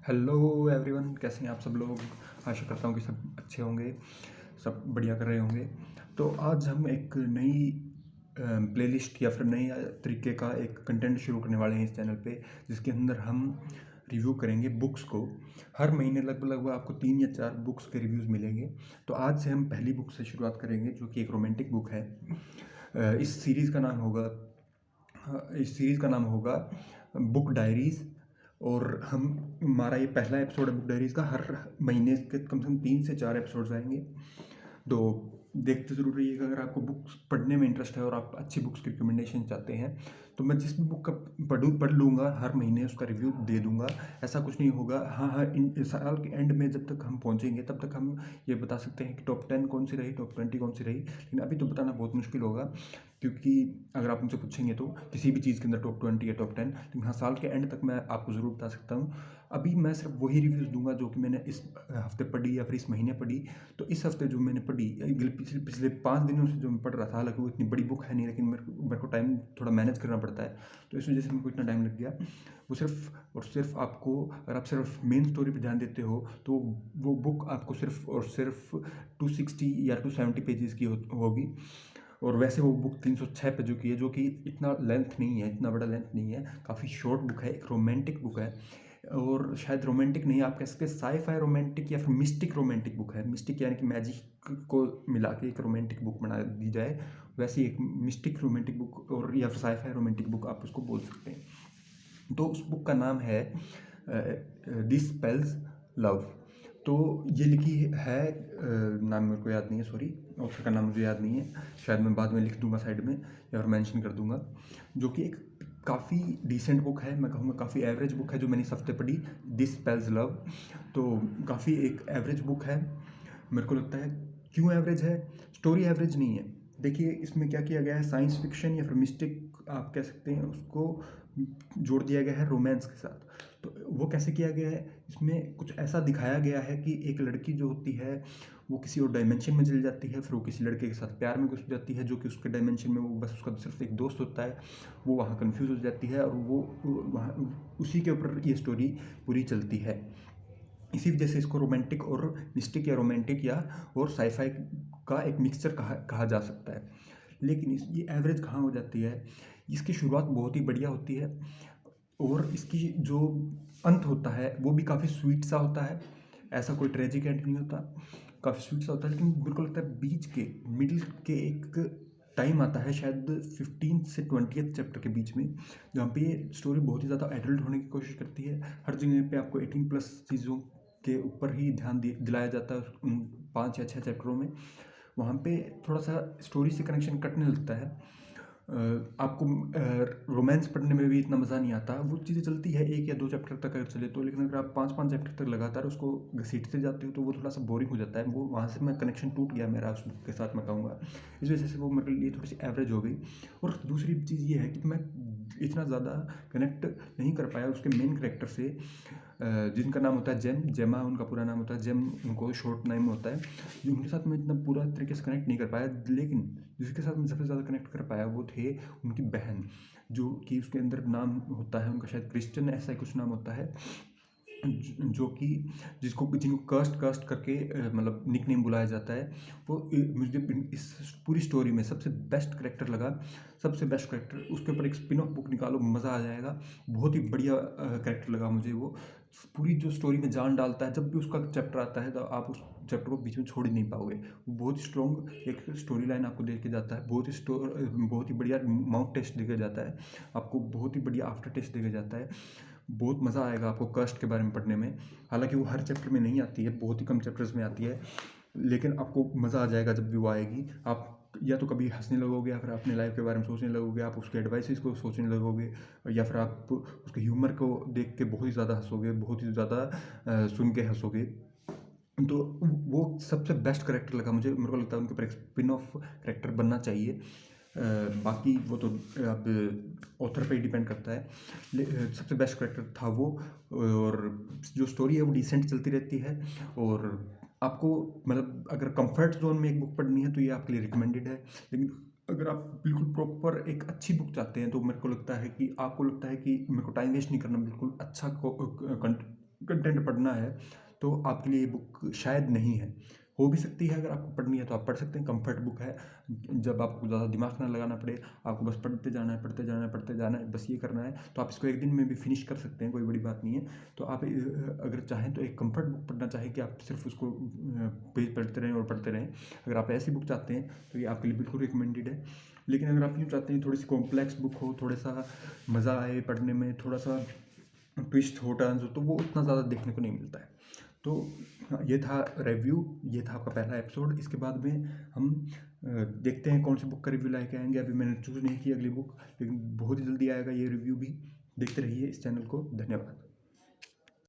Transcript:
Hello everyone, कैसे हैं आप सब लोग। आशा करता हूँ कि सब अच्छे होंगे, सब बढ़िया कर रहे होंगे। तो आज हम एक नई प्लेलिस्ट या फिर नई तरीके का एक कंटेंट शुरू करने वाले हैं इस चैनल पे, जिसके अंदर हम रिव्यू करेंगे बुक्स को। हर महीने लगभग लगभग आपको 3 या 4 बुक्स के रिव्यूज़ मिलेंगे। तो आज से हम पहली बुक से शुरुआत करेंगे, जो कि एक रोमांटिक बुक है। इस सीरीज़ का नाम होगा बुक डायरीज़। और हमारा ये पहला एपिसोड है बुक डायरीज़ का। हर महीने के कम से कम 3 से 4 एपिसोड्स आएंगे, तो देखते ज़रूर रहिएगा। अगर आपको बुक्स पढ़ने में इंटरेस्ट है और आप अच्छी बुक्स की रिकमेंडेशन चाहते हैं, तो मैं जिस भी बुक का पढ़ लूँगा, हर महीने उसका रिव्यू दे दूँगा। ऐसा कुछ नहीं होगा। हाँ हाँ, इन साल के एंड में जब तक हम पहुँचेंगे तब तक हम ये बता सकते हैं कि टॉप 10 कौन सी रही, टॉप 20 कौन सी रही। लेकिन अभी तो बताना बहुत मुश्किल होगा, क्योंकि अगर आप मुझसे पूछेंगे तो किसी भी चीज़ के अंदर टॉप 20 या टॉप 10। लेकिन हाँ, साल के एंड तक मैं आपको ज़रूर बता सकता हूँ। अभी मैं सिर्फ वही रिव्यूज़ दूंगा जो कि मैंने इस हफ्ते पढ़ी या फिर इस महीने पढ़ी। तो इस हफ्ते जो मैंने पढ़ी, पिछले 5 दिनों से जो मैं पढ़ रहा था, हालांकि वो इतनी बड़ी बुक है नहीं, लेकिन मेरे को टाइम थोड़ा मैनेज करना पड़ता है, तो इस वजह से मेरे को इतना टाइम लग गया। वो सिर्फ और सिर्फ आपको, अगर आप सिर्फ मेन स्टोरी पर ध्यान देते हो, तो वो बुक आपको सिर्फ और सिर्फ 260 या 270 पेजेस की होगी। और वैसे वो बुक 306 पेजों की है, जो कि इतना लेंथ नहीं है, इतना बड़ा लेंथ नहीं है, काफ़ी शॉर्ट बुक है, एक रोमांटिक बुक है। और शायद रोमांटिक नहीं, आप कह सकते हैं साई-फाई रोमांटिक या फिर मिस्टिक रोमांटिक बुक है। मिस्टिक यानी कि मैजिक को मिला के एक रोमांटिक बुक बना दी जाए, वैसे एक मिस्टिक रोमांटिक बुक और या फिर साई-फाई रोमांटिक बुक आप उसको बोल सकते हैं। तो उस बुक का नाम है दिस स्पेल्स लव। तो ये लिखी है, नाम मेरे को याद नहीं है, सॉरी, ऑथर का नाम मुझे याद नहीं है। शायद मैं बाद में लिख दूंगा साइड में या फिर मेंशन कर दूंगा। जो कि एक काफ़ी डिसेंट बुक है, मैं कहूँगा काफ़ी एवरेज बुक है जो मैंने इस हफ्ते पढ़ी, दिस स्पेल्स लव। तो काफ़ी एक एवरेज बुक है मेरे को लगता है। क्यों एवरेज है? स्टोरी एवरेज नहीं है। देखिए, इसमें क्या किया गया है, साइंस फिक्शन या फिर मिस्टिक आप कह सकते हैं, उसको जोड़ दिया गया है रोमांस के साथ। तो वो कैसे किया गया है, इसमें कुछ ऐसा दिखाया गया है कि एक लड़की जो होती है वो किसी और डायमेंशन में चली जाती है, फिर वो किसी लड़के के साथ प्यार में घुस जाती है, जो कि उसके डायमेंशन में वो बस उसका सिर्फ एक दोस्त होता है। वो वहाँ कन्फ्यूज़ हो जाती है और वो वहाँ उसी के ऊपर ये स्टोरी पूरी चलती है। इसी वजह से इसको रोमांटिक और मिस्टिक या रोमांटिक या और साईफाई का एक मिक्सचर कहा जा सकता है। लेकिन ये एवरेज कहाँ हो जाती है, इसकी शुरुआत बहुत ही बढ़िया होती है और इसकी जो अंत होता है वो भी काफ़ी स्वीट सा होता है। ऐसा कोई ट्रेजिक एंड नहीं होता, काफ़ी स्वीट सा होता है। लेकिन मेरे को लगता है बीच के मिडिल के एक टाइम आता है, शायद 15 से 20th चैप्टर के बीच में, जहाँ पे ये स्टोरी बहुत ही ज़्यादा एडल्ट होने की कोशिश करती है। हर जगह पे आपको 18+ चीज़ों के ऊपर ही ध्यान दिलाया जाता है उन 5 या 6 चैप्टरों में। वहाँ पे थोड़ा सा स्टोरी से कनेक्शन कटने लगता है। आपको रोमांस पढ़ने में भी इतना मज़ा नहीं आता। वो चीज़ें चलती है 1 या 2 चैप्टर तक अगर चले तो, लेकिन अगर आप 5-5 चैप्टर तक लगातार उसको घसीटते जाते हो तो वो थोड़ा सा बोरिंग हो जाता है। वो वहाँ से मैं कनेक्शन टूट गया मेरा उस बुक के साथ, मैं कहूँगा। इस वजह से वो मेरे लिए थोड़ी सी एवरेज हो गई। और दूसरी चीज़ ये है कि मैं इतना ज़्यादा कनेक्ट नहीं कर पाया उसके मेन कैरेक्टर से, जिनका नाम होता है जेमा, उनका पूरा नाम होता है जेम, उनको शॉर्ट नेम होता है। जो उनके साथ मैं इतना पूरा तरीके से कनेक्ट नहीं कर पाया, लेकिन जिसके साथ मैं सबसे ज़्यादा कनेक्ट कर पाया वो थे उनकी बहन, जो कि उसके अंदर नाम होता है उनका शायद क्रिस्टन, ऐसा ही कुछ नाम होता है। जो कि जिनको कास्ट करके मतलब निक नेम बुलाया जाता है। वो मुझे इस पूरी स्टोरी में सबसे बेस्ट करेक्टर लगा। सबसे बेस्ट करेक्टर, उसके ऊपर एक स्पिन ऑफ बुक निकालो, मज़ा आ जाएगा। बहुत ही बढ़िया करेक्टर लगा मुझे वो। पूरी जो स्टोरी में जान डालता है, जब भी उसका चैप्टर आता है तो आप उस चैप्टर को बीच में छोड़ ही नहीं पाओगे। वो बहुत ही स्ट्रॉन्ग एक स्टोरी लाइन आपको दे के जाता है, बहुत ही बढ़िया माउथ टेस्ट देके जाता है आपको, बहुत ही बढ़िया आफ्टर टेस्ट देके जाता है। बहुत मज़ा आएगा आपको कस्ट के बारे में पढ़ने में। हालांकि वो हर चैप्टर में नहीं आती है, बहुत ही कम चैप्टर्स में आती है, लेकिन आपको मज़ा आ जाएगा जब भी वो आएगी। आप या तो कभी हंसने लगोगे, या फिर अपने लाइफ के बारे में सोचने लगोगे, आप उसके एडवाइसेस को सोचने लगोगे, या फिर आप उसके ह्यूमर को देख के बहुत ही ज़्यादा हंसोगे, बहुत ही ज़्यादा सुन के हंसोगे। तो वो सबसे बेस्ट करेक्टर लगा मुझे। मेरे को लगता है उनके ऊपर एक स्पिन ऑफ करेक्टर बनना चाहिए। बाकी वो तो अब ऑथर पे ही डिपेंड करता है। सबसे बेस्ट करेक्टर था वो। और जो स्टोरी है वो डिसेंट चलती रहती है। और आपको मतलब अगर कंफर्ट जोन में एक बुक पढ़नी है तो ये आपके लिए रिकमेंडेड है। लेकिन अगर आप बिल्कुल प्रॉपर एक अच्छी बुक चाहते हैं, तो मेरे को लगता है कि आपको लगता है कि मेरे को टाइम वेस्ट नहीं करना, बिल्कुल अच्छा कंटेंट पढ़ना है तो आपके लिए ये बुक शायद नहीं है। हो भी सकती है, अगर आपको पढ़नी है तो आप पढ़ सकते हैं, कंफर्ट बुक है। जब आपको ज़्यादा दिमाग ना लगाना पड़े, आपको बस पढ़ते जाना है, पढ़ते जाना है, पढ़ते जाना है, बस ये करना है, तो आप इसको एक दिन में भी फिनिश कर सकते हैं, कोई बड़ी बात नहीं है। तो आप अगर चाहें तो एक कंफर्ट बुक पढ़ना चाहें कि आप सिर्फ उसको पेज पढ़ते रहें और पढ़ते रहें, अगर आप ऐसी बुक चाहते हैं तो ये आपके लिए बिल्कुल रिकमेंडेड है। लेकिन अगर आप यूँ चाहते हैं थोड़ी सी कॉम्प्लेक्स बुक हो, थोड़ा सा मज़ा आए पढ़ने में, थोड़ा सा ट्विस्ट हो, टर्न्स हो, तो वो उतना ज़्यादा देखने को नहीं मिलता है। तो ये था रिव्यू, ये था आपका पहला एपिसोड। इसके बाद में हम देखते हैं कौन सी बुक का रिव्यू लेके आएंगे। अभी मैंने चूज़ नहीं की अगली बुक, लेकिन बहुत ही जल्दी आएगा ये रिव्यू भी। देखते रहिए इस चैनल को। धन्यवाद।